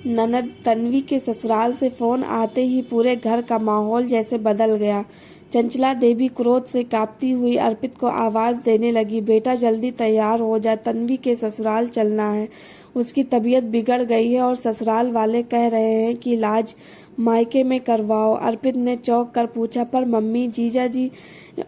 ननद तन्वी के ससुराल से फोन आते ही पूरे घर का माहौल जैसे बदल गया। चंचला देवी क्रोध से कांपती हुई अर्पित को आवाज देने लगी, बेटा जल्दी तैयार हो जा, तन्वी के ससुराल चलना है। उसकी तबीयत बिगड़ गई है और ससुराल वाले कह रहे हैं कि इलाज मायके में करवाओ। अर्पित ने चौंक कर पूछा, पर मम्मी, जीजा जी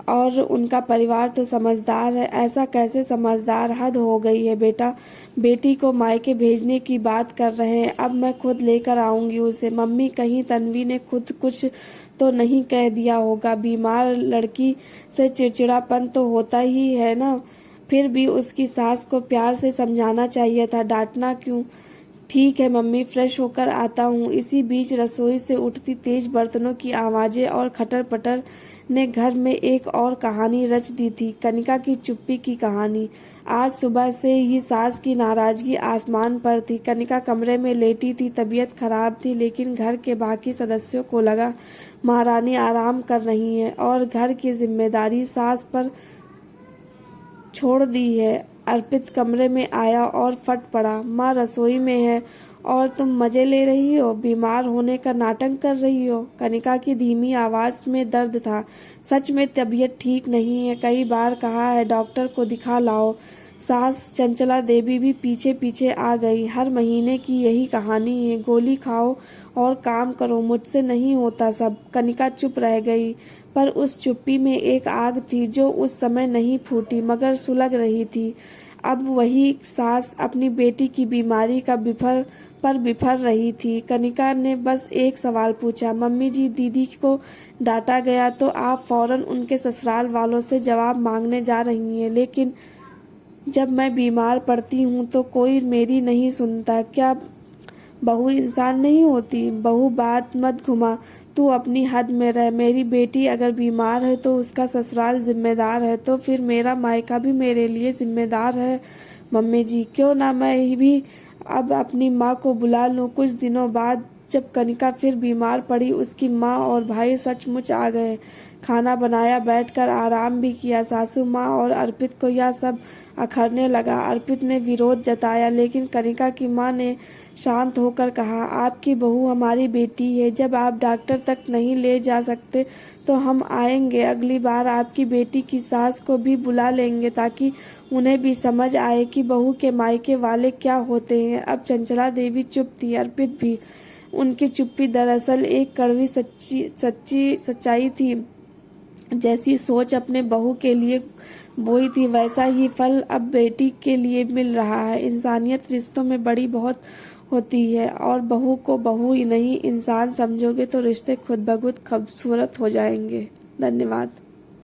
और उनका परिवार तो समझदार है। ऐसा कैसे समझदार? हद हो गई है बेटा, बेटी को मायके भेजने की बात कर रहे हैं। अब मैं खुद लेकर आऊंगी उसे। मम्मी, कहीं तन्वी ने खुद कुछ तो नहीं कह दिया होगा? बीमार लड़की से चिड़चिड़ापन तो होता ही है ना। फिर भी उसकी सास को प्यार से समझाना चाहिए था, डांटना क्यों? ठीक है मम्मी, फ्रेश होकर आता हूँ। इसी बीच रसोई से उठती तेज बर्तनों की आवाजें और खटर पटर ने घर में एक और कहानी रच दी थी, कनिका की चुप्पी की कहानी। आज सुबह से ही सास की नाराजगी आसमान पर थी। कनिका कमरे में लेटी थी, तबीयत खराब थी, लेकिन घर के बाकी सदस्यों को लगा महारानी आराम कर रही है और घर की जिम्मेदारी सास पर छोड़ दी है। अर्पित कमरे में आया और फट पड़ा, माँ रसोई में है और तुम मजे ले रही हो, बीमार होने का नाटक कर रही हो। कनिका की धीमी आवाज में दर्द था। सच में तबीयत ठीक नहीं है, कई बार कहा है, डॉक्टर को दिखा लाओ। सास चंचला देवी भी पीछे पीछे आ गई। हर महीने की यही कहानी है, गोली खाओ और काम करो, मुझसे नहीं होता सब। कनिका चुप रह गई, पर उस चुप्पी में एक आग थी जो उस समय नहीं फूटी मगर सुलग रही थी। अब वही सास अपनी बेटी की बीमारी का बिफर रही थी। कनिका ने बस एक सवाल पूछा, मम्मी जी, दीदी को डांटा गया तो आप फौरन उनके ससुराल वालों से जवाब मांगने जा रही हैं, लेकिन जब मैं बीमार पड़ती हूँ तो कोई मेरी नहीं सुनता। क्या बहू इंसान नहीं होती? बहू बात मत घुमा, तू अपनी हद में रह। मेरी बेटी अगर बीमार है तो उसका ससुराल जिम्मेदार है, तो फिर मेरा मायका भी मेरे लिए जिम्मेदार है। मम्मी जी, क्यों ना मैं भी अब अपनी माँ को बुला लूँ? कुछ दिनों बाद जब कनिका फिर बीमार पड़ी, उसकी माँ और भाई सचमुच आ गए। खाना बनाया, बैठकर आराम भी किया। सासू माँ और अर्पित को यह सब अखरने लगा। अर्पित ने विरोध जताया, लेकिन कनिका की माँ ने शांत होकर कहा, आपकी बहू हमारी बेटी है, जब आप डॉक्टर तक नहीं ले जा सकते तो हम आएंगे। अगली बार आपकी बेटी की सास को भी बुला लेंगे ताकि उन्हें भी समझ आए कि बहू के मायके वाले क्या होते हैं। अब चंचला देवी चुप थी, अर्पित भी। उनकी चुप्पी दरअसल एक कड़वी सच्चाई थी। जैसी सोच अपने बहू के लिए बोई थी, वैसा ही फल अब बेटी के लिए मिल रहा है। इंसानियत रिश्तों में बड़ी बहुत होती है, और बहू को बहू ही नहीं इंसान समझोगे तो रिश्ते खुद ब खुद खूबसूरत हो जाएंगे। धन्यवाद।